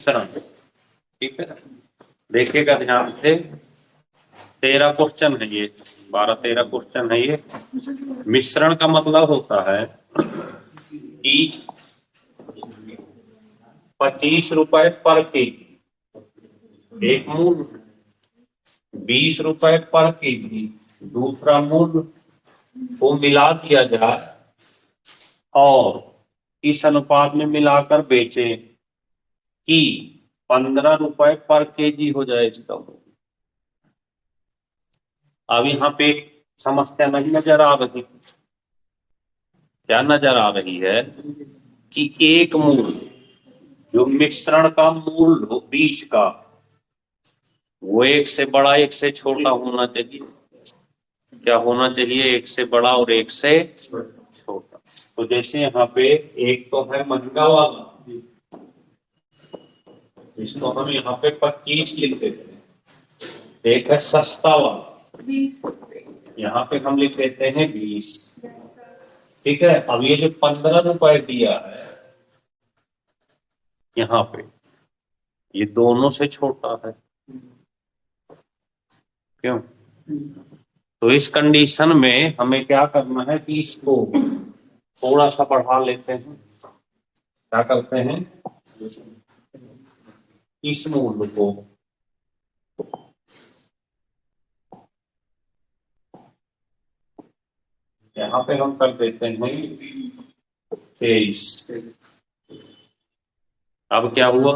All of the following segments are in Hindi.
मिश्रण। ठीक है, देखिएगा ध्यान से। 13 क्वेश्चन है ये, 12-13 क्वेश्चन है ये। मिश्रण का मतलब होता है कि 25 रुपए पर केजी एक मूल, 20 रुपए पर केजी दूसरा मूल को मिला दिया जाए और इस अनुपात में मिलाकर बेचे कि 15 रुपए पर केजी हो जाए इसका। अब यहाँ पे एक समस्या नहीं नजर आ रही, क्या नजर आ रही है कि एक मूल जो मिश्रण का मूल हो बीच का, वो एक से बड़ा एक से छोटा होना चाहिए। क्या होना चाहिए? एक से बड़ा और एक से छोटा। तो जैसे यहाँ पे एक तो है महंगा वाला, इसको हम यहाँ पे 25 लिख देते हैं। एक है सस्ता वाला, 20, यहाँ पे हम लिख देते हैं 20। ठीक है, अब ये जो 15 रुपए दिया है यहाँ पे, ये दोनों से छोटा है। क्यों? तो इस कंडीशन में हमें क्या करना है कि इसको थोड़ा सा बढ़ा लेते हैं। क्या करते हैं? इस मूल्य को यहाँ पे हम कर देते हैं 23। अब क्या हुआ?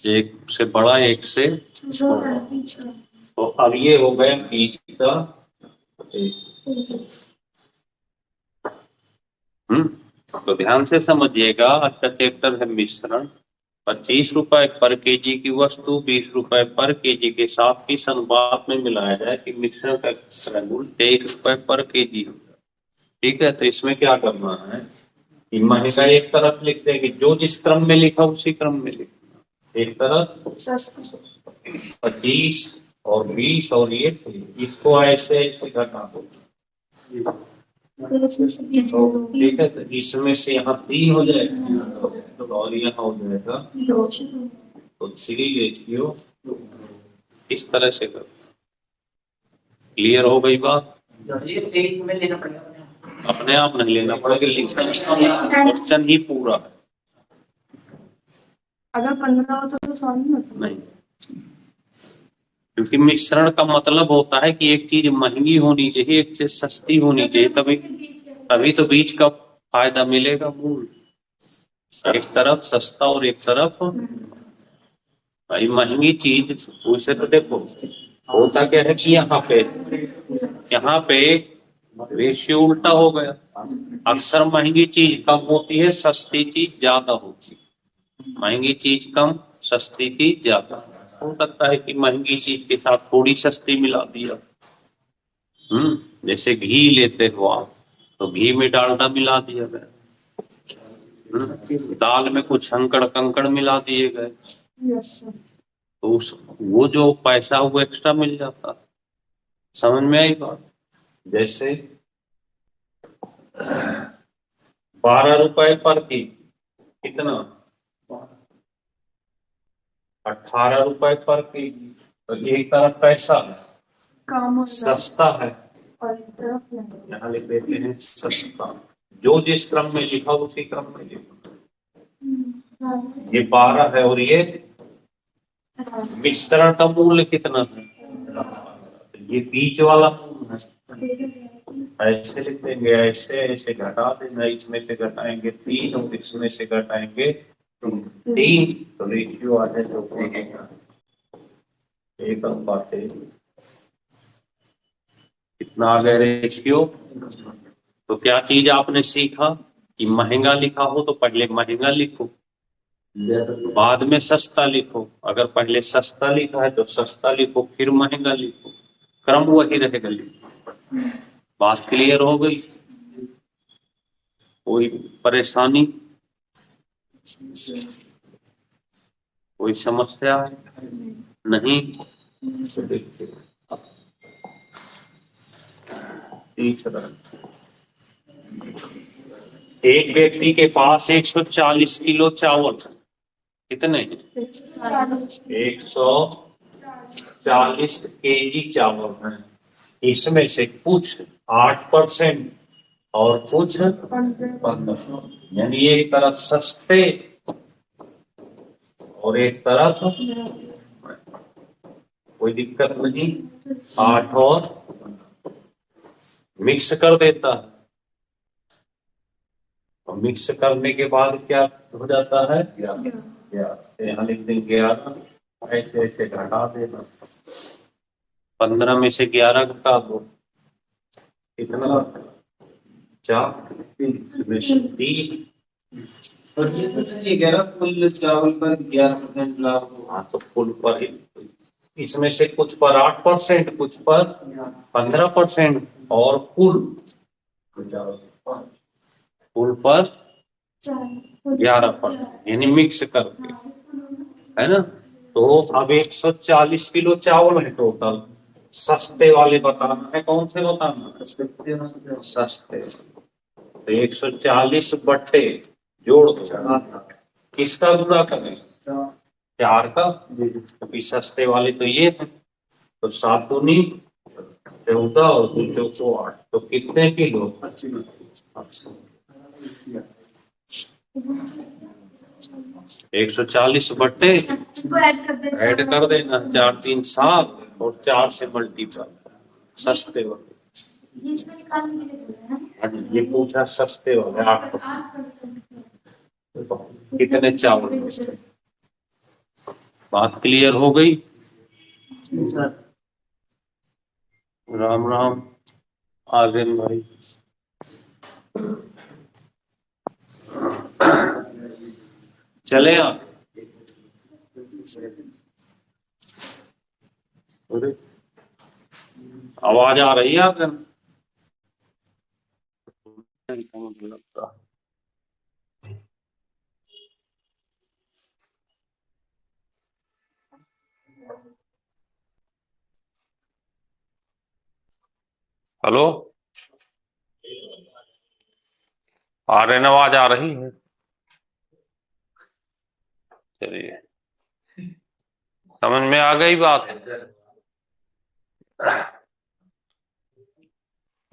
एक से बड़ा एक से छोटा। तो अब ये हो गया बीच का। तो ध्यान से समझिएगा, आज का चैप्टर है मिश्रण। 25 रुपए पर केजी की वस्तु 20 रुपए पर केजी के साथ इस अनुपात में मिलाया जाए कि मिश्रण का मूल्य 1 रुपए पर केजी हो जाए। ठीक है, तो इसमें क्या करना है कि महंगा एक तरफ लिख देंगे, जो जिस क्रम में लिखा उसी क्रम में लिखना। एक तरफ 25 और 20 और ये इसको ऐसे ऐसे घटा दो। ठीक है, तो इसमें से यहाँ 3 हो जाएगा और यहाँ हो जाएगा तो 3 रेशियो। इस तरह से कर। क्लियर हो गई बात? अपने आप नहीं लेना पड़ेगा, क्वेश्चन ही पूरा है। अगर 15 होता तो सॉल्व नहीं, क्योंकि मिश्रण का मतलब होता है कि एक चीज महंगी होनी चाहिए, एक चीज सस्ती होनी चाहिए, तभी तभी तो बीच का फायदा मिलेगा। मूल एक तरफ सस्ता और एक तरफ भाई महंगी चीज। उसे तो देखो होता क्या है कि यहाँ पे रेशियो उल्टा हो गया। अक्सर महंगी चीज कम होती है, सस्ती चीज ज्यादा होती है। महंगी चीज कम, सस्ती चीज ज्यादा। हो सकता है कि महंगी चीज के साथ थोड़ी सस्ती मिला दिया। जैसे घी लेते हो आप, तो घी में डालडा मिला दिया गया। दाल में कुछ अंकड़ कंकड़ मिला दिए गए, तो वो जो पैसा वो एक्स्ट्रा मिल जाता। समझ में आई बात? जैसे 12 रुपए पर की कितना, 18 रुपए पर की। तो एक तरफ पैसा सस्ता है, यहाँ लिख देते हैं सस्ता। जो जिस क्रम में लिखा उसी क्रम में लिखा। ये 12 है और ये मिश्रण का मूल्य कितना है? ये बीच वाला मूल्य है। ऐसे लिख देंगे, ऐसे ऐसे घटा देना। इसमें से घटाएंगे 3 और इसमें से घटाएंगे 3, तो रेशियो आ जाएगा 1:1। कितना आ गया रेशियो? तो क्या चीज आपने सीखा कि महंगा लिखा हो तो पहले महंगा लिखो, बाद में सस्ता लिखो। अगर पहले सस्ता लिखा है तो सस्ता लिखो, फिर महंगा लिखो। क्रम वही रहेगा। लिखो। बात क्लियर हो गई? कोई परेशानी, कोई समस्या नहीं? तीसरा एक व्यक्ति के पास 140 किलो चावल, कितने? 140 केजी चावल है। इसमें से कुछ 8% और कुछ 15, यानी एक तरफ सस्ते और एक तरफ, कोई दिक्कत नहीं, 8 और मिक्स कर देता है। और मिक्स करने के बाद क्या हो जाता है? यहाँ लिख दें 11, ऐसे ऐसे घटा देना। 15 में से 11 घटा दो, कितना? 4, 3। और ये तो चलिए 11 कुल चावल पर 11% लाभ हुआ। हाँ, तो कुल पर इसमें से कुछ पर 8%, कुछ पर 15% और कुल पर 11%, यानी मिक्स करके, है ना। तो अब 140 किलो चावल है टोटल। सस्ते वाले बताना है, कौन से बताना है? सस्ते। तो 140 बट्टे जोड़ दो, किसका गुणा करें? 4 का। क्योंकि सस्ते वाले तो ये है, तो 7 दूनी 14 और 2 चौको 8, तो कितने किलो? 140 बट्टे ऐड कर देना, 4 3 7 और 4 से मल्टीपल, सस्ते वाले। ये पूछा सस्ते वाले 8%, कितने चावल? बात क्लियर हो गई? राम राम आर्यन भाई। चले आप? आवाज आ रही है आपको? लगता हेलो, आर्यन आवाज आ रही है? चलिए, समझ में आ गई बात?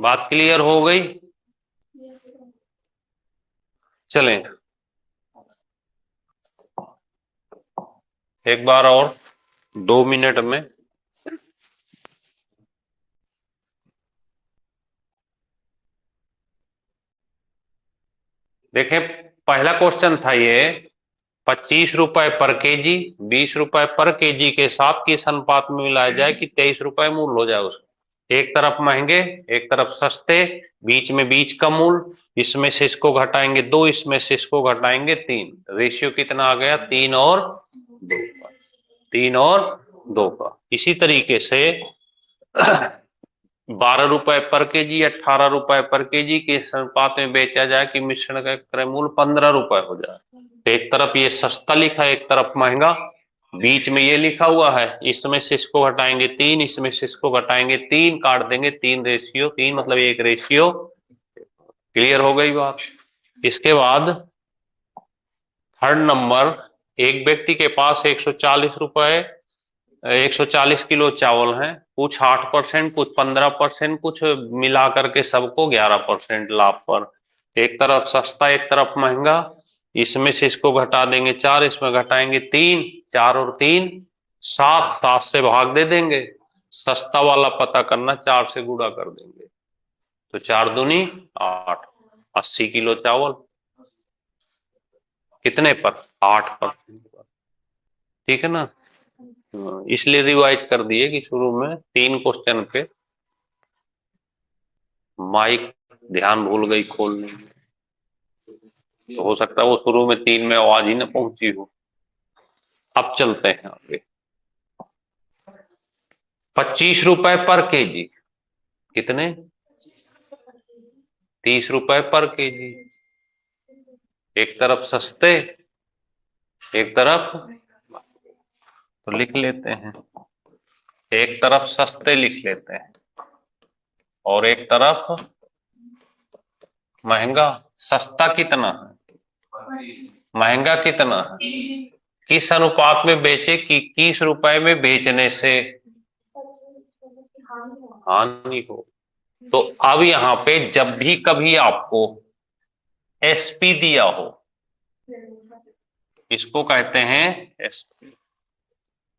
बात क्लियर हो गई? चलें एक बार और 2 मिनट में। देखें, पहला क्वेश्चन था ये 25 रुपए पर केजी, 20 रुपए पर केजी के साथ किस अनुपात में मिलाया जाए कि 23 रुपए मूल्य हो जाए उसका। एक तरफ महंगे, एक तरफ सस्ते, बीच में बीच का मूल्य, इसमें से इसको घटाएंगे 2, इसमें से इसको घटाएंगे 3। रेशियो कितना आ गया? 3 और 2 का। 3 और 2 का। इसी तरीके से 12 रुपए पर केजी, 18 रुपए पर केजी के अनुपात में बेचा जाए कि मिश्रण का क्रय मूल्य 15 रुपए हो जाए। तो एक तरफ ये सस्ता लिखा है, एक तरफ महंगा, बीच में ये लिखा हुआ है, इसमें से इसको घटाएंगे 3, इसमें से इसको घटाएंगे 3, काट देंगे 3 रेशियो 3, मतलब 1 रेशियो। क्लियर हो गई बात? इसके बाद थर्ड नंबर, एक व्यक्ति के पास 140 किलो चावल हैं, कुछ 8%, कुछ 15%, कुछ मिला करके सबको 11% लाभ पर। एक तरफ सस्ता, एक तरफ महंगा, इसमें से इसको घटा देंगे 4, इसमें घटाएंगे 3, 4 और 3 7, 7 से भाग दे देंगे। सस्ता वाला पता करना, 4 से गुणा कर देंगे, तो 4 दूनी 8, 80 किलो चावल कितने पर? 8%। ठीक है ना? इसलिए रिवाइज कर दिए कि शुरू में 3 क्वेश्चन पे माइक ध्यान भूल गई खोलने में, तो हो सकता है वो शुरू में 3 में आवाज ही ना पहुंची हो। अब चलते हैं आगे। 25 रुपए पर केजी, कितने? 30 रुपए पर केजी। एक तरफ सस्ते, एक तरफ, तो लिख लेते हैं, एक तरफ सस्ते लिख लेते हैं और एक तरफ महंगा, सस्ता कितना है, महंगा कितना है, किस अनुपात में बेचे कि 21 रुपए में बेचने से हानि हो। तो अब यहां पे जब भी कभी आपको एसपी दिया हो, इसको कहते हैं एसपी।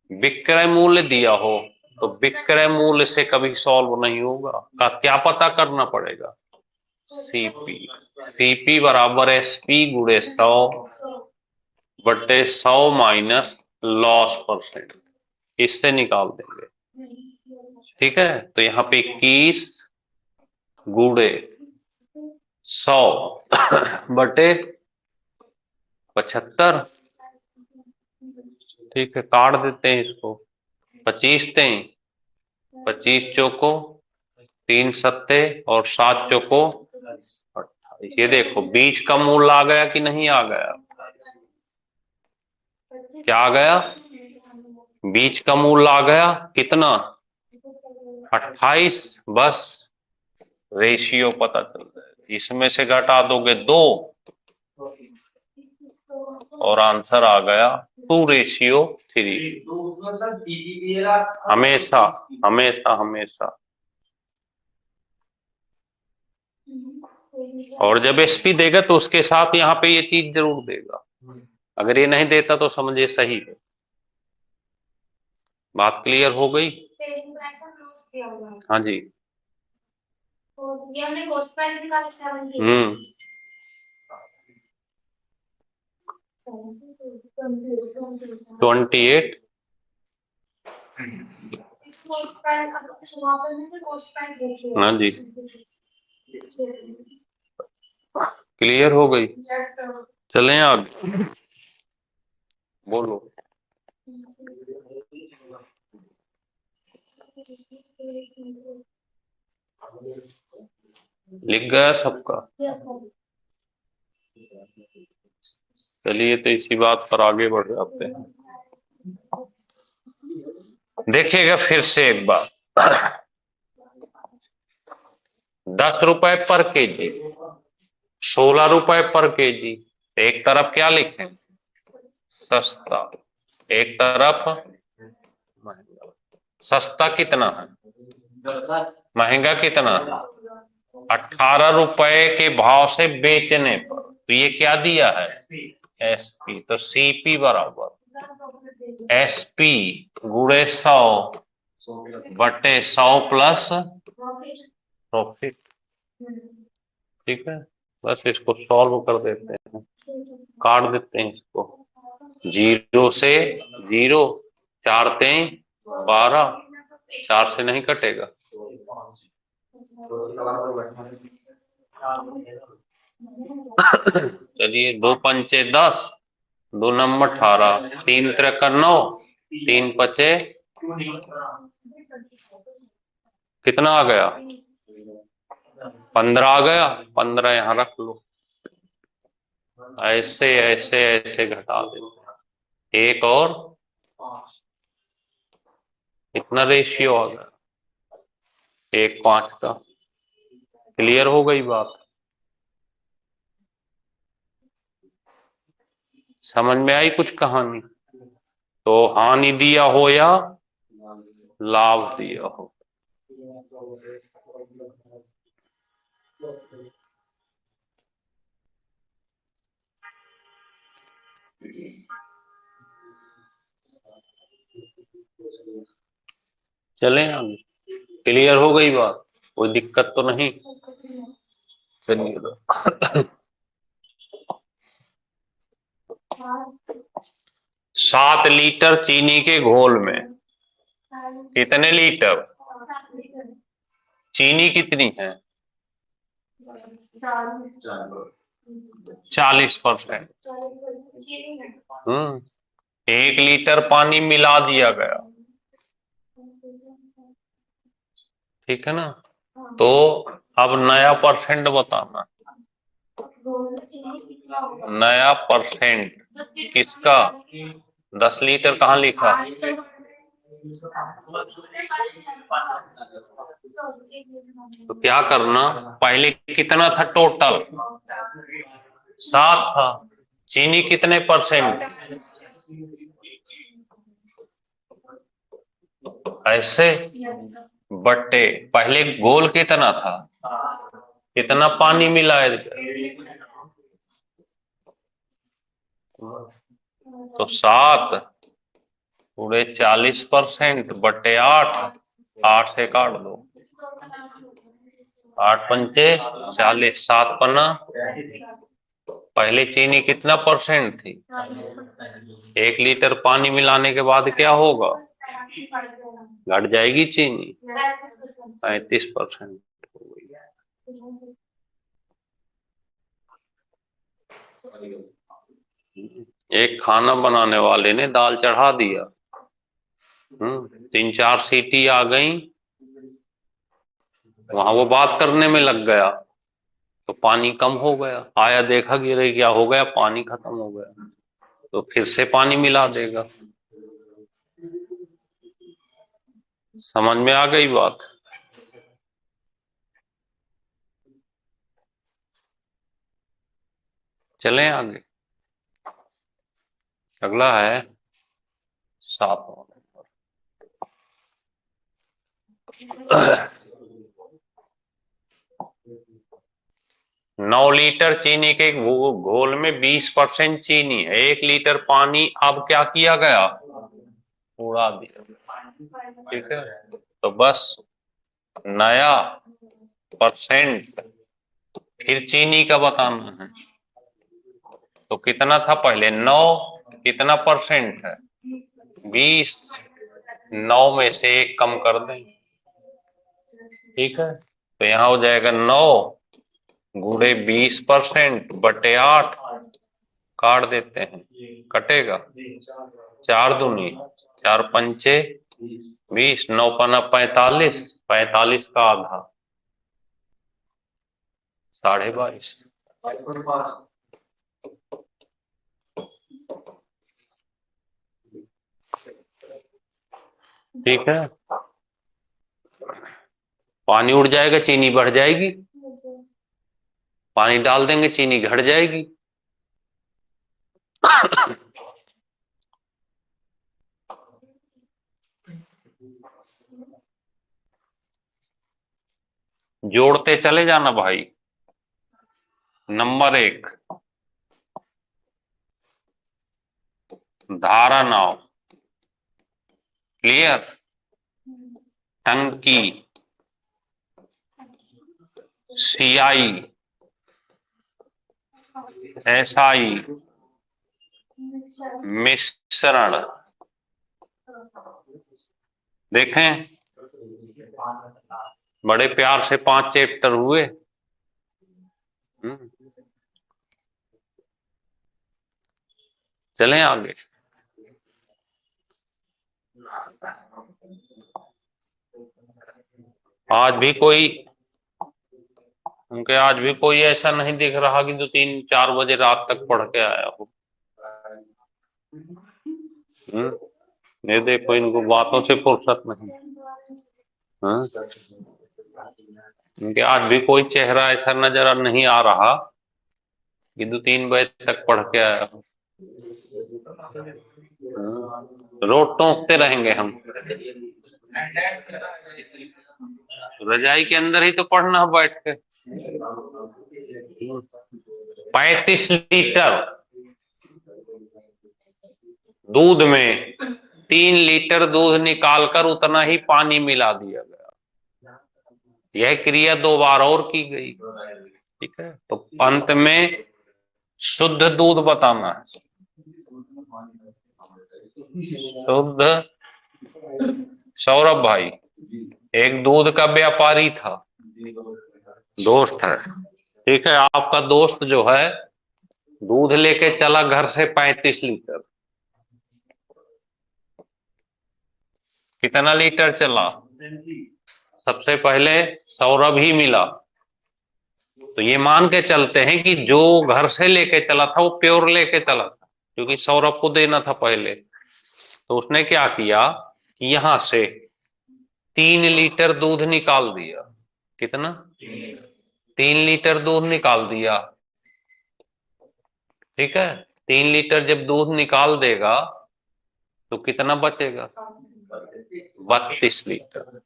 विक्रय मूल्य दिया हो तो विक्रय मूल्य से कभी सॉल्व नहीं होगा, का क्या पता करना पड़ेगा, सीपी। सीपी बराबर एसपी गुणे 100/100 माइनस लॉस परसेंट, इससे निकाल देंगे। ठीक है, तो यहाँ पे 21 गुणे 100/75। ठीक है, काट देते हैं इसको। 25 तें 25 चौको 3 सत्ते और 7 चौको 28। ये देखो बीच का मूल आ गया कि नहीं आ गया, क्या आ गया, बीच का मूल आ गया कितना 28। बस रेशियो पता चल जाएगा, इसमें से घटा दोगे 2 और आंसर आ गया 2:3। हमेशा हमेशा हमेशा। और जब एसपी देगा तो उसके साथ यहाँ पे ये चीज जरूर देगा, अगर ये नहीं देता तो समझिए सही है। बात क्लियर हो गई। हाँ जी। ये हमने कॉस्ट प्राइस निकाला 70। 28। हाँ जी, क्लियर हो गई। चलें आगे, बोलो। लिख गया सबका। चलिए तो इसी बात पर आगे बढ़ जाते हैं। देखिएगा फिर से एक बार, 10 रुपए पर केजी, 16 रुपए पर केजी। एक तरफ क्या लिखें, सस्ता, एक तरफ महंगा। सस्ता कितना है, महंगा कितना है, 18 रुपए के भाव से बेचने पर। तो ये क्या दिया है, एसपी। तो सीपी बराबर एसपी गुणे 100/100 प्लस प्रॉफिट। ठीक है, बस इसको सॉल्व कर देते हैं, काट देते हैं इसको। 0 से 0, 4 तें 12, 4 से नहीं कटेगा। चलिए 2 पंचे 10, 2 नंबर 18, 3 त्रिक 9, 3 पचे कितना आ गया, 15 आ गया। 15 यहां रख लो, ऐसे ऐसे ऐसे घटा देते हैं, 1 और 5, इतना रेशियो आ गया 1:5 का। क्लियर हो गई बात, समझ में आई कुछ कहानी। तो हानि दिया हो या लाभ दिया हो, चलें आगे। क्लियर हो गई बात, कोई दिक्कत तो नहीं। चलिए 7 लीटर चीनी के घोल में कितने लीटर चीनी कितनी है, 40%। 1 लीटर पानी मिला दिया गया, ठीक है ना। तो अब नया परसेंट बताना, नया परसेंट किसका, 10 लीटर कहाँ लिखा, तो क्या करना, पहले कितना था टोटल, 7 था। चीनी कितने परसेंट, ऐसे बट्टे, पहले घोल कितना था, कितना पानी मिलाया, तो 7 पूरे 40% बट्टे 8, 8 से काट दो, 8 पंचे 40, 7 पन्ना। पहले चीनी कितना परसेंट थी, 1 लीटर पानी मिलाने के बाद क्या होगा, घट जाएगी चीनी, 35% हो गई। एक खाना बनाने वाले ने दाल चढ़ा दिया, 3-4 सीटी आ गई, वहां वो बात करने में लग गया, तो पानी कम हो गया, आया देखा कि अरे क्या हो गया, पानी खत्म हो गया, तो फिर से पानी मिला देगा। समझ में आ गई बात। चलें आगे, अगला है 7वां नंबर। 9 लीटर चीनी के घोल में 20% चीनी है, 1 लीटर पानी अब क्या किया गया, उड़ा दिया, ठीक है। तो बस नया परसेंट फिर चीनी का बताना है, तो कितना था पहले 9, कितना परसेंट है 20, 9 में से 1 कम कर दें, ठीक है। तो यहां हो जाएगा 9 गुणे 20% बटे 8, काट देते हैं, कटेगा 4 दूनी 4 पंचे 20, 9 पन्ना 45, 45 का आधा 22.5। ठीक है, पानी उड़ जाएगा, चीनी बढ़ जाएगी, पानी डाल देंगे, चीनी घट जाएगी। जोड़ते चले जाना भाई। नंबर 1, धारा नाव, क्लियर, टंकी, सियाई, एसआई, मिश्रण, देखें बड़े प्यार से 5 चैप्टर हुए। चलें आगे। आज भी कोई, क्योंकि आज भी कोई ऐसा नहीं दिख रहा कि जो 3-4 बजे रात तक पढ़ के आया हो। ये देखो, इनको बातों से फुर्सत नहीं। क्योंकि आज भी कोई चेहरा ऐसा नजर नहीं आ रहा कि 2-3 बजे तक पढ़ के आया हो। रोज टोंकते रहेंगे हम, रजाई के अंदर ही तो पढ़ना है बैठ के। 35 लीटर दूध में 3 लीटर दूध निकालकर उतना ही पानी मिला दिया गया। यह क्रिया 2 बार और की गई, ठीक है। तो अंत में शुद्ध दूध बताना है, शुद्ध। सौरभ भाई एक दूध का व्यापारी था, दोस्त है, ठीक है। आपका दोस्त जो है दूध लेके चला घर से 35 लीटर, कितना लीटर चला, सबसे पहले सौरभ ही मिला। तो ये मान के चलते हैं कि जो घर से लेके चला था वो प्योर लेके चला था, क्योंकि सौरभ को देना था पहले। तो उसने क्या किया, यहां से 3 लीटर दूध निकाल दिया। कितना? 3 लीटर दूध निकाल दिया। ठीक है, 3 लीटर जब दूध निकाल देगा तो कितना बचेगा? 32 लीटर।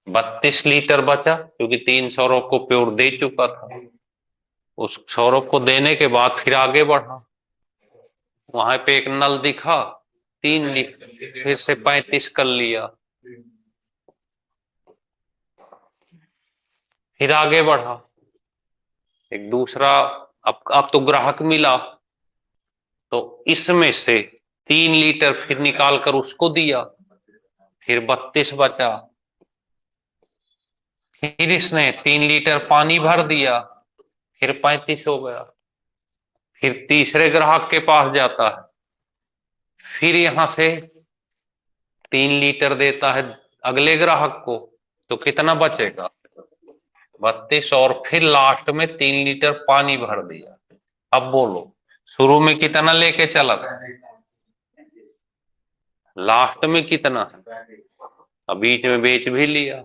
32 लीटर बचा, क्योंकि 3 सौरभ को प्योर दे चुका था। उस सौरभ को देने के बाद फिर आगे बढ़ा, वहां पे एक नल दिखा, 3 लीटर, फिर से 35 कर लिया, फिर आगे बढ़ा, एक दूसरा, अब तो ग्राहक मिला, तो इसमें से 3 लीटर फिर निकाल कर उसको दिया, फिर 32 बचा। फिर इसने 3 लीटर पानी भर दिया, फिर 35 हो गया। फिर तीसरे ग्राहक के पास जाता है, फिर यहां से 3 लीटर देता है अगले ग्राहक को, तो कितना बचेगा? 32। और फिर लास्ट में 3 लीटर पानी भर दिया। अब बोलो, शुरू में कितना लेके चला था, लास्ट में कितना है? अब बीच में बेच भी लिया,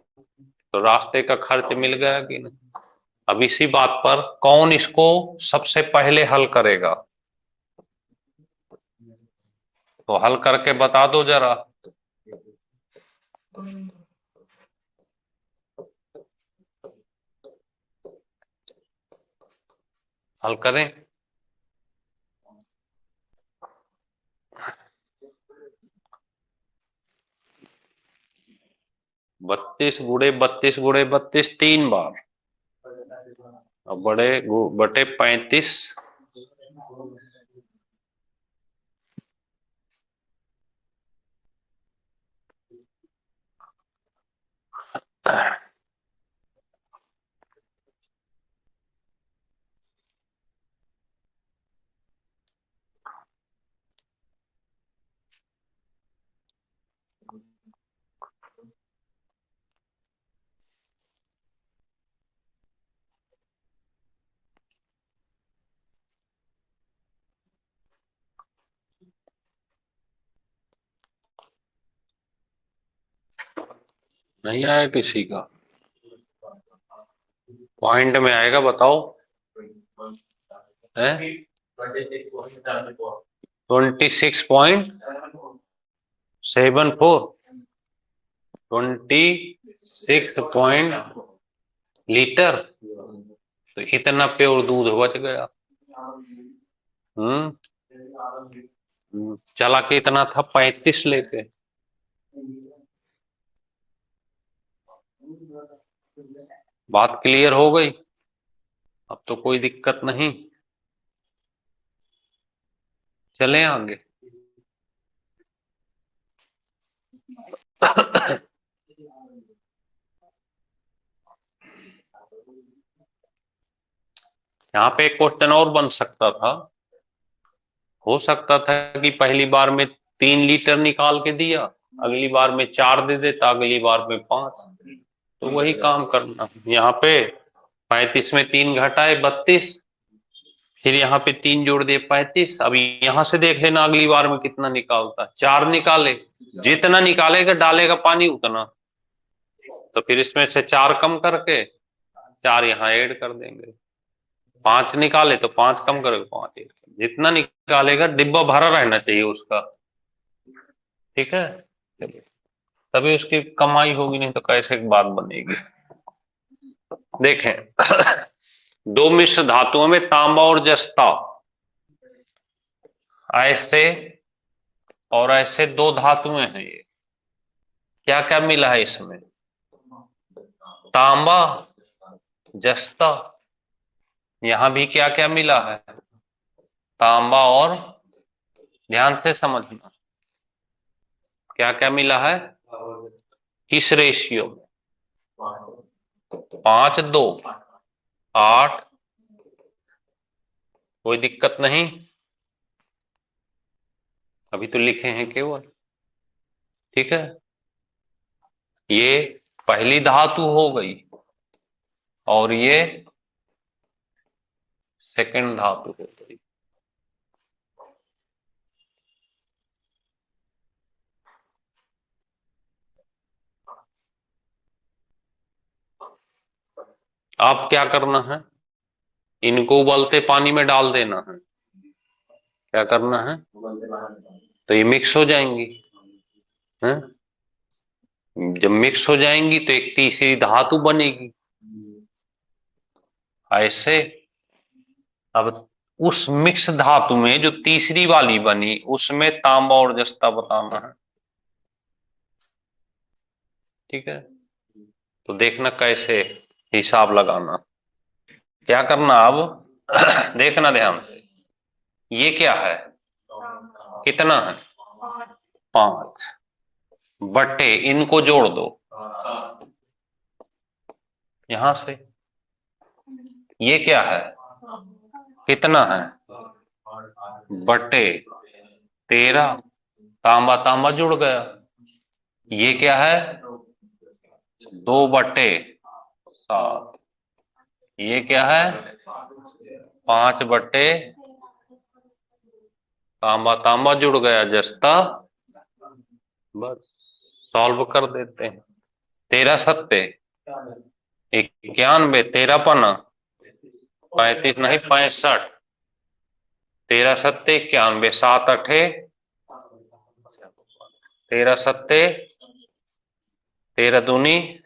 तो रास्ते का खर्च मिल गया कि नहीं? अब इसी बात पर कौन इसको सबसे पहले हल करेगा? तो हल करके बता दो जरा। हल करें? बत्तीस गुड़े 32 3 बार, अब बड़े बटे 35, नहीं आया किसी का? पॉइंट में आएगा, बताओ। है 26.74, 26 लीटर, तो इतना प्योर दूध बच गया। चला के इतना था 35 लेके। बात क्लियर हो गई? अब तो कोई दिक्कत नहीं, चलें आगे। यहाँ पे एक क्वेश्चन और बन सकता था, हो सकता था कि पहली बार में 3 लीटर निकाल के दिया, अगली बार में 4 दे देता, अगली बार में 5, तो वही काम करना। यहाँ पे 35 में 3 घटाए 32, फिर यहाँ पे 3 जोड़ दिए 35। अब यहाँ से देख लेना अगली बार में कितना निकालता, 4 निकाले, जितना निकालेगा डालेगा पानी उतना, तो फिर इसमें से 4 कम करके 4 यहाँ ऐड कर देंगे। 5 निकाले तो 5 कम करोगे 5 ऐड, जितना निकालेगा डिब्बा भरा रहना चाहिए उसका। ठीक है, चलिए, तभी उसकी कमाई होगी, नहीं तो कैसे बात बनेगी। देखें, दो मिश्र धातुओं में तांबा और जस्ता, ऐसे और ऐसे दो धातुएं हैं। ये क्या क्या मिला है इसमें? तांबा, जस्ता। यहां भी क्या क्या मिला है? तांबा और, ध्यान से समझना, क्या क्या मिला है? किस रेशियो में? 5:2, 8। कोई दिक्कत नहीं, अभी तो लिखे हैं केवल। ठीक है, ये पहली धातु हो गई और ये सेकंड धातु हो गई। अब क्या करना है, इनको उबलते पानी में डाल देना है। क्या करना है, तो ये मिक्स हो जाएंगी हैं? जब मिक्स हो जाएंगी तो एक तीसरी धातु बनेगी ऐसे। अब उस मिक्स धातु में जो तीसरी वाली बनी उसमें तांबा और जस्ता बताना है। ठीक है, तो देखना कैसे हिसाब लगाना। क्या करना अब देखना ध्यान से, ये क्या है, कितना है, 5 बट्टे, इनको जोड़ दो यहां से। ये क्या है, कितना है, बट्टे 13, तांबा तांबा जुड़ गया। ये क्या है, 2/7। ये क्या है, 5/, तांबा तांबा जुड़ गया, जस्ता। बस सॉल्व कर देते हैं। 13 सत्ते 91, 13 पना 35 नहीं 65, 13 सत्ते 91, 7 अठे 13 सत्ते 13 दूनी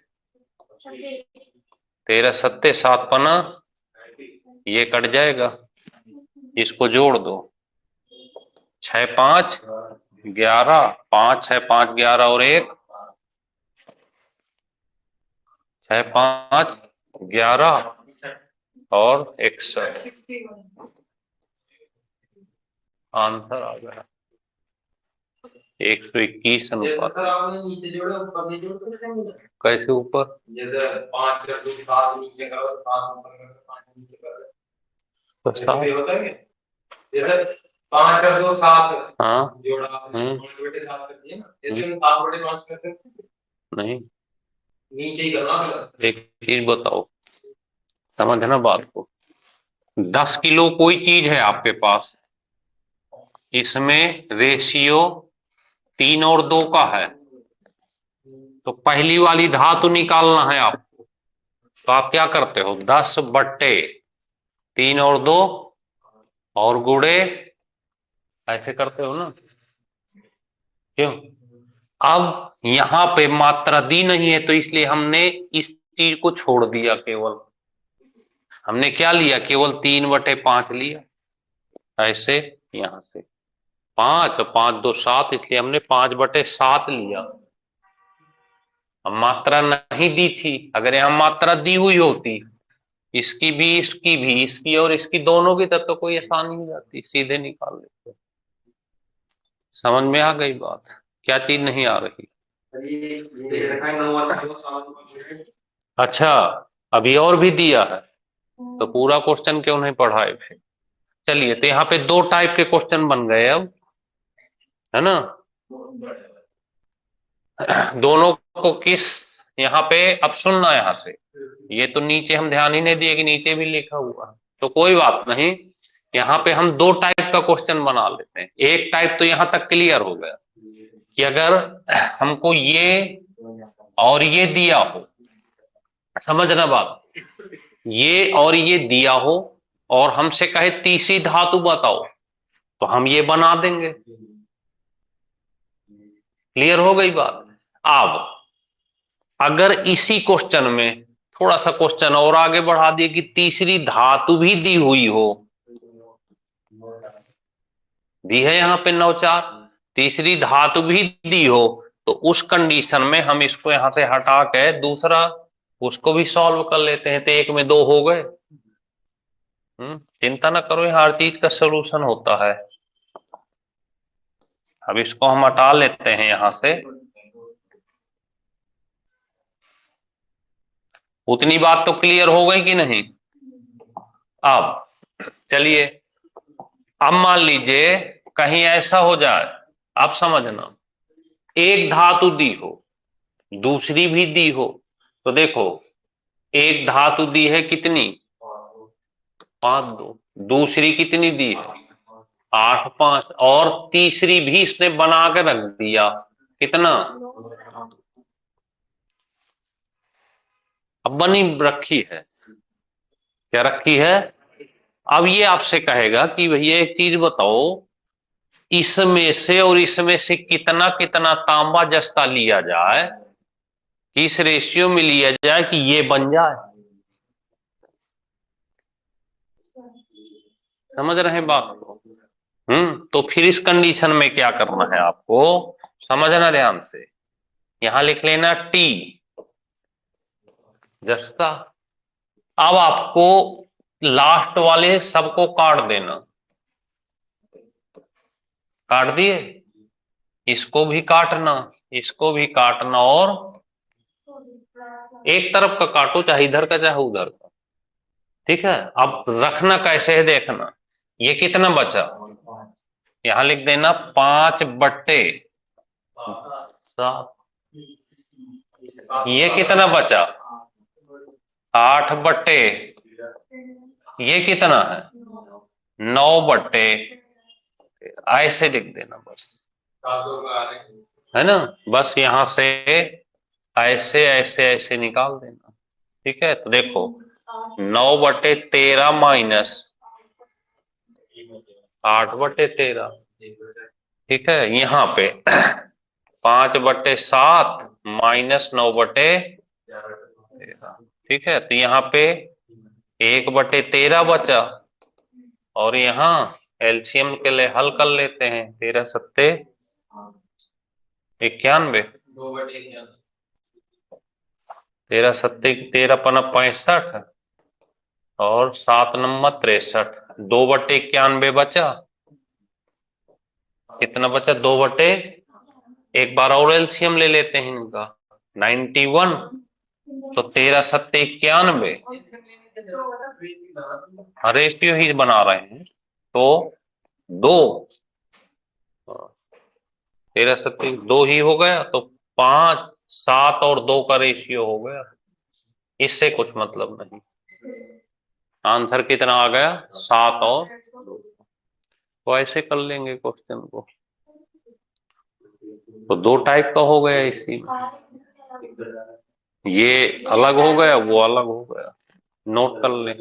13 सत्ते 7 पना, ये कट जाएगा, इसको जोड़ दो। 6 5 11, 5 6 5 11 और 1, 6 5 11 और 61, आंसर आ गया 121 अनुपात। सर आपने नीचे जोड़े ऊपर नहीं जोड़ सकते? कैसे ऊपर, जैसे 5 कर दो, 7 नीचे करो, 7 ऊपर करो, 5 नीचे करो, तो ऐसे भी होता है क्या? जैसे 5 कर दो 7 हाँ जोड़ा, 5/7 कर दिए ना, जैसे हम 7/5 करते हैं, नहीं, नीचे ही करना पड़ेगा। एक चीज बताओ, समझना बात को। 10 किलो कोई चीज है आपके पास, इसमें रेशियो 3 और 2 का है, तो पहली वाली धातु निकालना है आपको। तो आप क्या करते हो, 10/3 और 2 और गुड़े, ऐसे करते हो ना, क्यों। अब यहां पे मात्रा दी नहीं है तो इसलिए हमने इस चीज को छोड़ दिया, केवल हमने क्या लिया, केवल 3/5 लिया, ऐसे यहां से 5 5 2 7, इसलिए हमने 5/7 लिया। अब मात्रा नहीं दी थी, अगर यहां मात्रा दी हुई होती, इसकी भी इसकी भी, इसकी और इसकी दोनों की, तब तो कोई आसानी हो जाती, सीधे निकाल लेते। समझ में आ गई बात, क्या चीज नहीं आ रही। अच्छा, अभी और भी दिया है, तो पूरा क्वेश्चन क्यों नहीं पढ़ाए फिर। चलिए, तो यहाँ पे 2 टाइप के क्वेश्चन बन गए अब, है ना। दोनों को किस, यहाँ पे अब सुनना, यहाँ से, ये तो नीचे हम ध्यान ही नहीं दिए कि नीचे भी लिखा हुआ है, तो कोई बात नहीं। यहाँ पे हम 2 टाइप का क्वेश्चन बना लेते हैं। एक टाइप तो यहाँ तक क्लियर हो गया कि अगर हमको ये और ये दिया हो, समझना बात, ये और ये दिया हो और हमसे कहे तीसरी धातु बताओ, तो हम ये बना देंगे। क्लियर हो गई बात। अब अगर इसी क्वेश्चन में थोड़ा सा क्वेश्चन और आगे बढ़ा दिए कि तीसरी धातु भी दी हुई हो, दी है यहाँ पे 9 4, तीसरी धातु भी दी हो, तो उस कंडीशन में हम इसको यहां से हटा के दूसरा उसको भी सॉल्व कर लेते हैं, तो 1 में 2 हो गए। चिंता ना करो, हर चीज का सोल्यूशन होता है। अब इसको हम हटा लेते हैं यहां से। उतनी बात तो क्लियर हो गई कि नहीं। अब चलिए, अब मान लीजिए कहीं ऐसा हो जाए, अब समझना, एक धातु दी हो, दूसरी भी दी हो, तो देखो एक धातु दी है कितनी, 5 2, दूसरी कितनी दी है, 8 5, और तीसरी भी इसने बना के रख दिया, कितना, अब बनी रखी है, क्या रखी है। अब ये आपसे कहेगा कि भैया एक चीज बताओ, इसमें से और इसमें से कितना कितना तांबा जस्ता लिया जाए, किस रेशियो में लिया जाए कि ये बन जाए। समझ रहे हैं बात को। तो फिर इस कंडीशन में क्या करना है आपको, समझना ध्यान से। यहां लिख लेना टी जस्ता। अब आपको लास्ट वाले सबको काट देना। काट दिए, इसको भी काटना, इसको भी काटना, और एक तरफ का काटो, चाहे इधर का चाहे उधर का। ठीक है, अब रखना कैसे है देखना। ये कितना बचा, यहां लिख देना 5/7। ये कितना बचा 8/, ये कितना है 9/, ऐसे लिख देना बस, है ना। बस यहां से ऐसे ऐसे ऐसे निकाल देना। ठीक है, तो देखो 9/13 माइनस 8/13। ठीक है, यहाँ पे 5/7 माइनस 9/13। ठीक है, तो यहाँ पे 1/13 बचा, और यहाँ एलसीएम के लिए हल कर लेते हैं। 13 सत्ते 91, 13 सत्ते 13 65, और 7 नंबर 63, 2/91 बचा। कितना बचा 2/, एक बार और एलसीएम ले लेते हैं इनका, 91, तो 13 सत्ते 91, रेशियो ही बना रहे हैं, तो 2, 13 सत्ते 2 ही हो गया, तो 5, 7 और 2 का रेशियो हो गया। इससे कुछ मतलब नहीं, आंसर कितना आ गया 7 और 2। तो ऐसे कर लेंगे क्वेश्चन को। तो 2 टाइप का हो गया इसी में, ये अलग हो गया, वो अलग हो गया, नोट कर लें।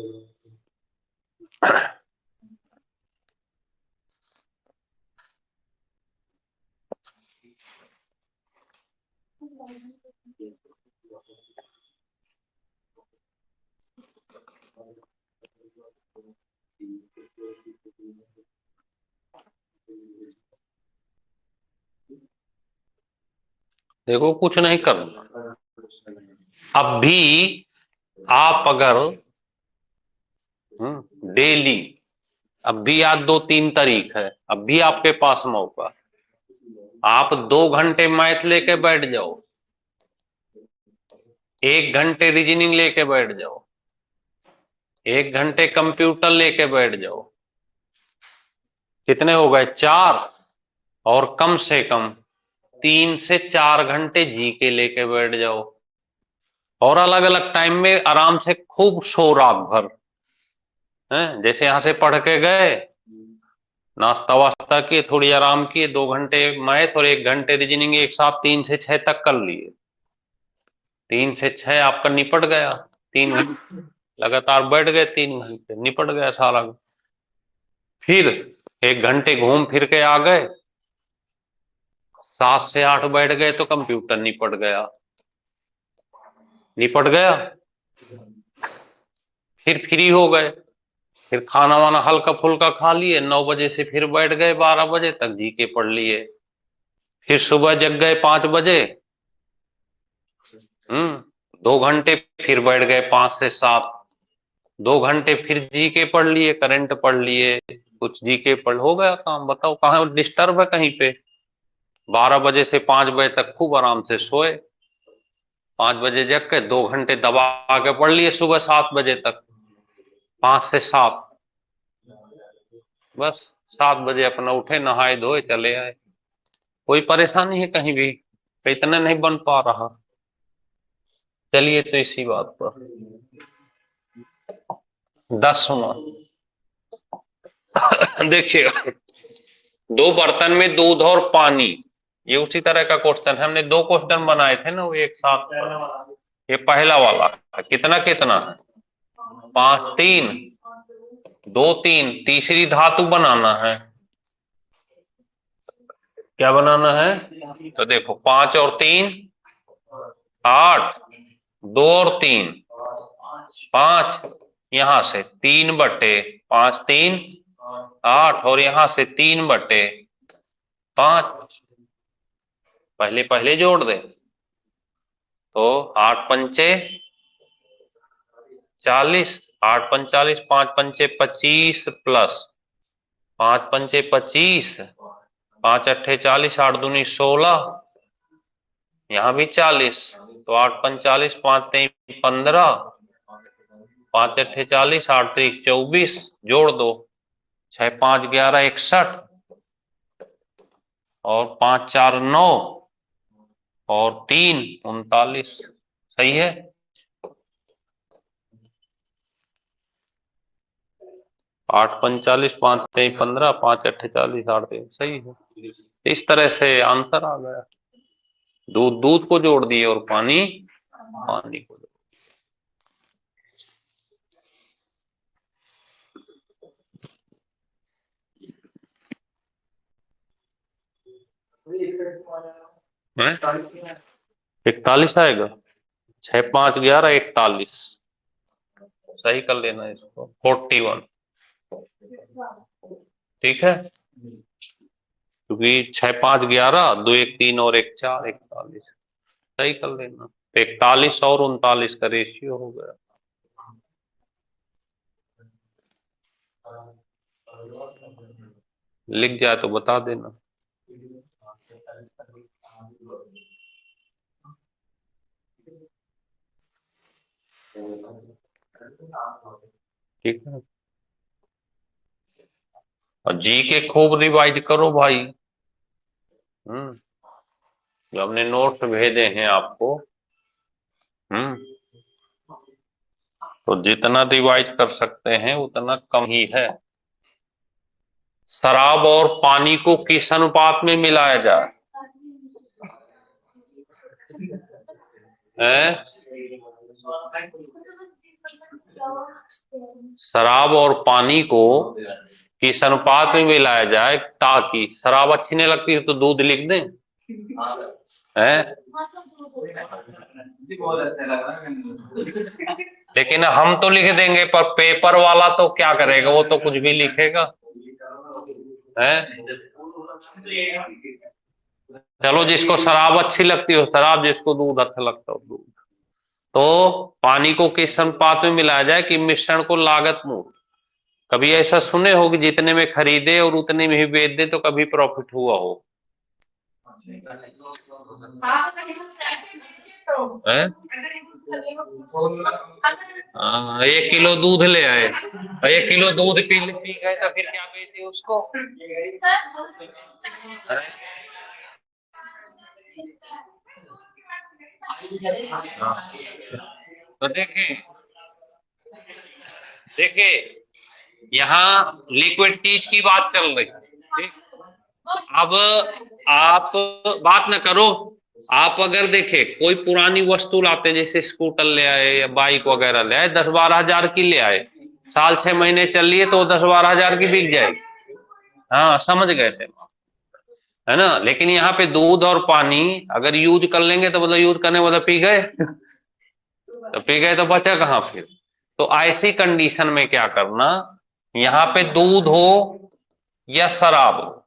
देखो कुछ नहीं करना, अब भी आप अगर डेली, अब भी आज 2-3 तारीख है, अब भी आपके पास मौका, आप 2 घंटे मैथ लेके बैठ जाओ, 1 घंटे रीजनिंग लेके बैठ जाओ, 1 घंटे कंप्यूटर लेके बैठ जाओ। कितने हो गए 4, और कम से कम 3 से 4 घंटे जीके लेके बैठ जाओ, और अलग अलग टाइम में आराम से खूब सो रात भर। हैं, जैसे यहां से पढ़ के गए, नाश्ता वास्ता किए, थोड़ी आराम किए, 2 घंटे मैथ और 1 घंटे रीजनिंग, एक साथ 3 से 6 तक कर लिए। 3 से 6 आपका निपट गया, 3 घंटे लगातार बैठ गए, 3 घंटे निपट गया सारा। फिर 1 घंटे घूम फिर के आ गए, 7 से 8 बैठ गए, तो कंप्यूटर निपट गया, निपट गया। फिर फ्री हो गए, फिर खाना वाना हल्का फुल्का खा लिए, 9 बजे से फिर बैठ गए, 12 बजे तक जीके पढ़ लिए। फिर सुबह जग गए 5 बजे, 2 घंटे फिर बैठ गए 5 से 7, 2 घंटे फिर जीके पढ़ लिए, करंट पढ़ लिए, कुछ जीके पढ़, हो गया काम। बताओ कहाँ डिस्टर्ब है कहीं पे। 12 बजे से 5 बजे तक खूब आराम से सोए, 5 बजे जग के 2 घंटे दबा के पढ़ लिए सुबह 7 बजे तक, 5 से 7, बस 7 बजे अपना उठे, नहाए धोए, चले आए। कोई परेशानी है कहीं भी, इतना नहीं बन पा रहा। चलिए, तो इसी बात पर 10वां देखिए, 2 बर्तन में दूध और पानी, ये उसी तरह का क्वेश्चन है। हमने 2 क्वेश्चन बनाए थे ना, वो एक साथ। ये पहला वाला कितना कितना है 5 3 2 3, तीसरी धातु बनाना है। क्या बनाना है? तो देखो 5 और 3 8, 2 और 3 5, यहां से 3/5 3 8, और यहां से 3/5। पहले पहले जोड़ दे तो 8 पंचे 40, 8 45, 5 पंचे 25 प्लस 5 पंचे 25, 5 अट्ठे 40, 8 दूनी 16, यहां भी 40, तो 8 45, 5 तेईं 15, 5 अट्ठे 40, 8 त्रिक 24, जोड़ दो 6 5 11 61, और 5 4 9, और 3 39। सही है? आठ 45, 5 तेईं 15, 5 अट्ठे 40, 8 3, सही है। इस तरह से आंसर आ गया। दूध दूध को जोड़ दिए और पानी पानी को जोड़ दिया। 41 आएगा। 6 5 11 41, सही कर लेना इसको। 41, ठीक है, क्योंकि 6 5 11, 2 1 3 और 1 4, 41, सही कर लेना। 41 और 39 का रेशियो हो गया। लिख जाए तो बता देना। ठीक है, और जी के खूब रिवाइज करो भाई। जो हमने नोट्स भेजे हैं आपको, तो जितना रिवाइज कर सकते हैं उतना कम ही है। शराब और पानी को किस अनुपात में मिलाया जाए? शराब और पानी को किस अनुपात में मिलाया जाए ताकि शराब अच्छी नहीं लगती है तो दूध लिख दें? हैं? बहुत अच्छा लग रहा है। लेकिन हम तो लिख देंगे, पर पेपर वाला तो क्या करेगा? वो तो कुछ भी लिखेगा। है? चलो, जिसको शराब अच्छी लगती हो शराब, जिसको दूध अच्छा लगता हो दूध। तो पानी को किस अनुपात में मिलाया जाए कि मिश्रण को लागत मूल? कभी ऐसा सुने हो कि जितने में खरीदे और उतने में ही बेच दे तो कभी प्रॉफिट हुआ हो? है? 1 किलो दूध ले आए, 1 किलो दूध पी गए तो फिर क्या बेचे उसको? तो देखिए यहाँ लिक्विड चीज की बात चल रही है, ठीक? अब आप बात न करो। आप अगर देखे कोई पुरानी वस्तु लाते, जैसे स्कूटर ले आए या बाइक वगैरह ले आए, 10-12 हजार की ले आए, साल 6 महीने चल रही है तो 10-12 हजार की बिक जाएगी। हाँ, समझ गए थे, है ना? लेकिन यहाँ पे दूध और पानी अगर यूज कर लेंगे तो मतलब यूज करने मतलब पी गए तो पी गए तो बचा कहाँ फिर? तो ऐसी कंडीशन में क्या करना, यहाँ पे दूध हो या शराब हो,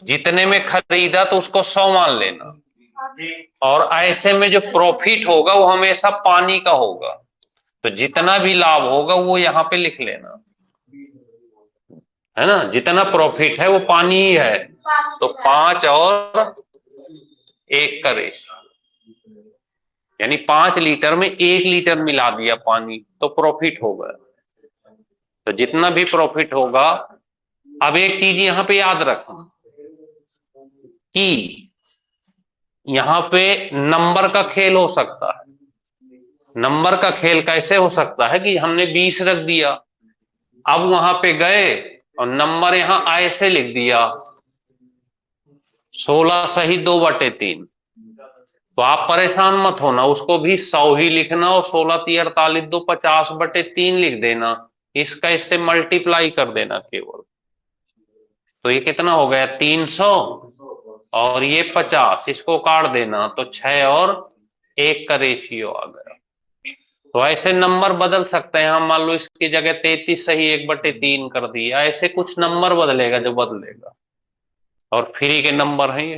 जितने में खरीदा तो उसको 100 मान लेना, और ऐसे में जो प्रॉफिट होगा वो हमेशा पानी का होगा। तो जितना भी लाभ होगा वो यहाँ पे लिख लेना, है ना? जितना प्रॉफिट है वो पानी ही है, तो 5 और 1 का रेशियो, यानी 5 लीटर में 1 लीटर मिला दिया पानी तो प्रॉफिट होगा। तो जितना भी प्रॉफिट होगा, अब एक चीज यहाँ पे याद रखना कि यहाँ पे नंबर का खेल हो सकता है। नंबर का खेल कैसे हो सकता है कि हमने 20 रख दिया, अब वहां पे गए और नंबर यहां ऐसे लिख दिया 16 सही 2/3, तो आप परेशान मत होना, उसको भी 100 ही लिखना और 16 × 3 = 48, 2 50/3 लिख देना, इसका इससे मल्टीप्लाई कर देना केवल। तो ये कितना हो गया 300 और ये 50, इसको काट देना तो 6 और 1 का रेशियो आ गया। तो ऐसे नंबर बदल सकते हैं हम, मान लो इसकी जगह 33 सही 1/3 कर दिया, ऐसे कुछ नंबर बदलेगा जो बदलेगा, और फ्री के नंबर हैं ये।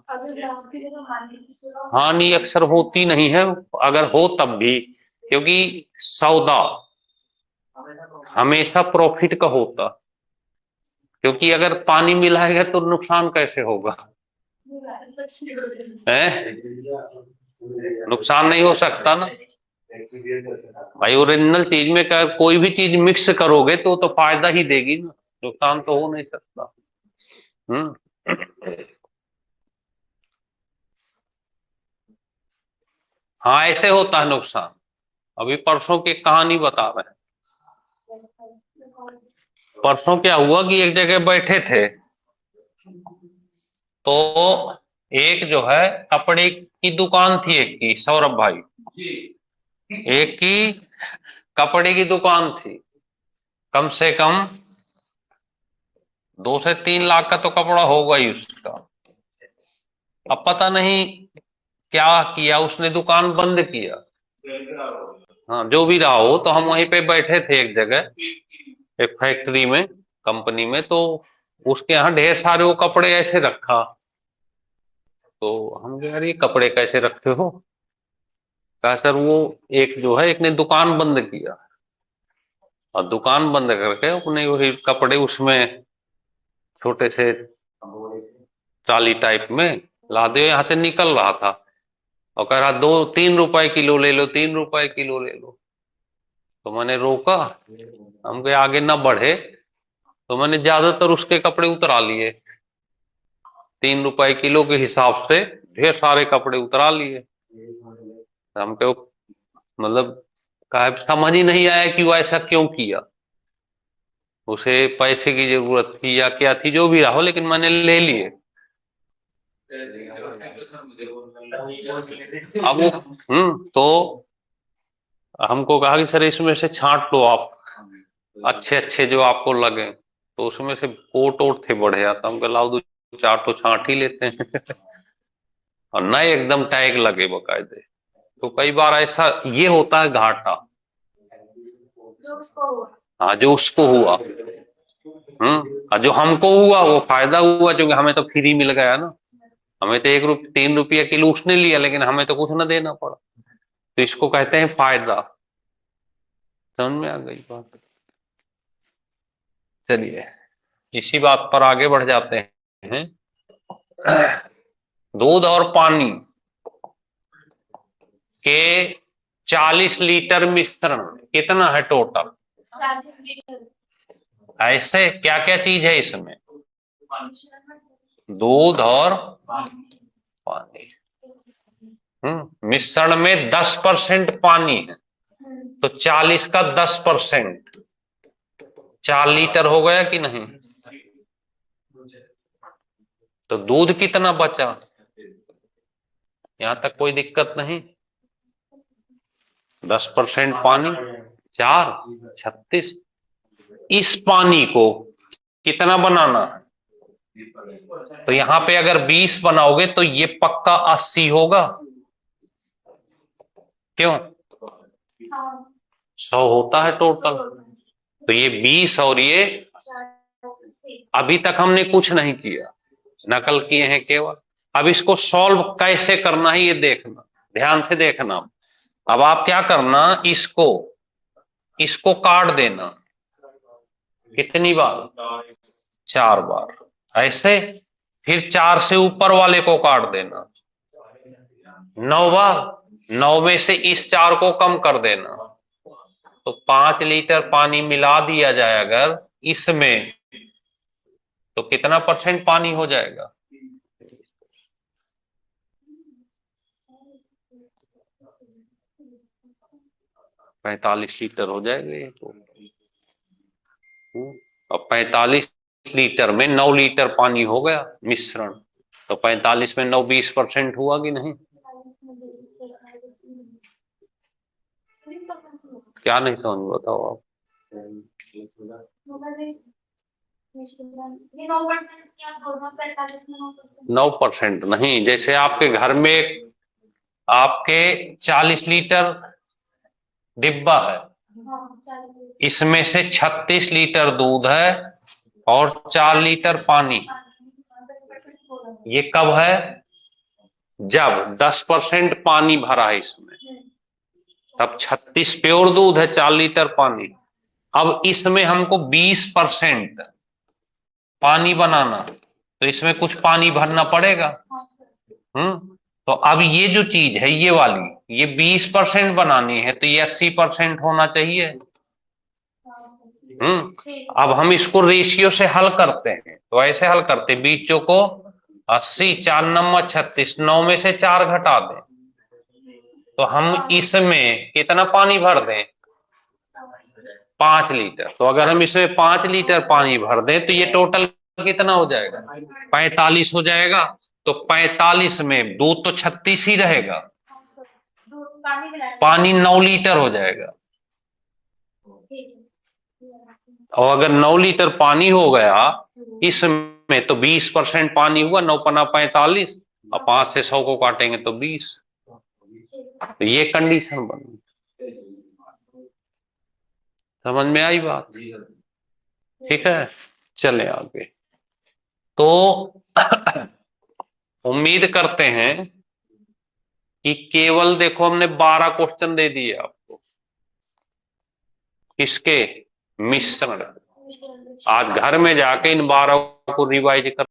अगर ग्राहक की जगह मान लीजिए हानि अक्सर होती नहीं है, अगर हो तब भी, क्योंकि सौदा हमेशा प्रॉफिट का होता, क्योंकि अगर पानी मिलाएगा तो नुकसान कैसे होगा, है? नुकसान नहीं हो सकता ना भाई। ओरिजिनल चीज में कोई भी चीज मिक्स करोगे तो फायदा ही देगी ना, नुकसान तो हो नहीं सकता। हाँ ऐसे होता है नुकसान। अभी परसों की कहानी बता रहे हैं। परसों क्या हुआ कि एक जगह बैठे थे, तो एक जो है कपड़े की दुकान थी, एक की, सौरभ भाई, एक की कपड़े की दुकान थी, कम से कम 2 से 3 लाख का तो कपड़ा होगा ही उसका। अब पता नहीं क्या किया उसने, दुकान बंद किया। हाँ जो भी रहा हो, तो हम वहीं पे बैठे थे एक जगह, एक फैक्ट्री में, कंपनी में, तो उसके यहाँ ढेर सारे वो कपड़े ऐसे रखा। तो हम कह यार ये कपड़े कैसे रखते हो? कहा सर वो एक जो है, एक ने दुकान बंद किया, और दुकान बंद करके अपने वही कपड़े उसमें छोटे से ट्राली टाइप में लादे, यहाँ से निकल रहा था, और कह रहा 2-3 रुपए किलो ले लो, 3 रुपए किलो ले लो। तो मैंने रोका, हम के आगे ना बढ़े, तो मैंने ज्यादातर उसके कपड़े उतरा लिए, 3 रुपए किलो के हिसाब से ढेर सारे कपड़े उतरा लिए। हमको मतलब समझ ही नहीं आया कि वो ऐसा क्यों किया, उसे पैसे की जरूरत थी या क्या थी, जो भी रहा हो, लेकिन मैंने ले लिए। अब वो तो हमको कहा कि सर इसमें से छांट लो आप, अच्छे अच्छे जो आपको लगे। तो उसमें से कोट ओट थे बढ़िया, तो हमको लाओ 2-4 तो छांट ही लेते हैं। और नए एकदम टैग लगे बकायदे। तो कई बार ऐसा ये होता है घाटा, जो उसको हाँ जो उसको हुआ, और जो हमको हुआ वो फायदा हुआ, क्योंकि हमें तो फ्री मिल गया ना। हमें तो 3 रुपया किलो उसने लिया, लेकिन हमें तो कुछ ना देना पड़ा। तो इसको कहते हैं फायदा। समझ में आ गई बात? चलिए इसी बात पर आगे बढ़ जाते हैं। दूध और पानी के 40 लीटर मिश्रण कितना है टोटल? 40 लीटर ऐसे क्या क्या चीज है इसमें? दूध और पानी। मिश्रण में 10% पानी है, तो 40 का 10% 4 लीटर हो गया कि नहीं? तो दूध कितना बचा? यहां तक कोई दिक्कत नहीं। 10% पानी, 4 36। इस पानी को कितना बनाना है? तो यहां पे अगर 20 बनाओगे तो ये पक्का 80 होगा। क्यों? 100 होता है टोटल। तो ये 20 और ये, अभी तक हमने कुछ नहीं किया, नकल किए हैं केवल। अब इसको सॉल्व कैसे करना है ये देखना, ध्यान से देखना। अब आप क्या करना, इसको काट देना। कितनी बार? 4 बार ऐसे। फिर 4 से ऊपर वाले को काट देना 9 बार। 9 में से इस 4 को कम कर देना। तो 5 लीटर पानी मिला दिया जाए अगर इसमें, तो कितना % पानी हो जाएगा? 45 लीटर हो जाएगा ये तो। अब 45 लीटर में 9 लीटर पानी हो गया मिश्रण, तो 45 में 9 20% हुआ कि नहीं? क्या नहीं समझ बताओ आप? ये 9% क्या बोल रहा हूँ, 45 में 9%। 9% नहीं, जैसे आपके घर में आपके 40 लीटर डिब्बा है, हाँ, 40। इसमें से 36 लीटर दूध है और 4 लीटर पानी। 10% बोला। ये कब है? जब 10% पानी भरा है इसमें, तब 36 प्योर दूध है, 4 लीटर पानी। अब इसमें हमको 20% पानी बनाना, तो इसमें कुछ पानी भरना पड़ेगा। हाँ सर। तो अब ये जो चीज है ये वाली, ये 20% बनानी है, तो ये 80% होना चाहिए। ठीक। अब हम इसको रेशियो से हल करते हैं, तो ऐसे हल करते हैं, बीचों को 80, 4 नंबर 36, 9 में से 4 घटा दें, तो हम इसमें कितना पानी भर दें? 5 लीटर। तो अगर हम इसमें 5 लीटर पानी भर दें तो ये टोटल कितना हो जाएगा? 45 हो जाएगा। तो 45 में दूध तो 36 ही रहेगा, दूध पानी मिलाया। पानी 9 लीटर हो जाएगा। ठीक है। और अगर 9 लीटर पानी हो गया इसमें, तो 20% पानी हुआ, 9 पना 45, और 5 से 100 को काटेंगे तो 20। तो ये कंडीशन बनी। समझ में आई बात? ठीक है, चले आगे। तो उम्मीद करते हैं कि केवल देखो हमने 12 क्वेश्चन दे दिए आपको, किसके? मिश्रण। आज घर में जाके इन 12 को रिवाइज कर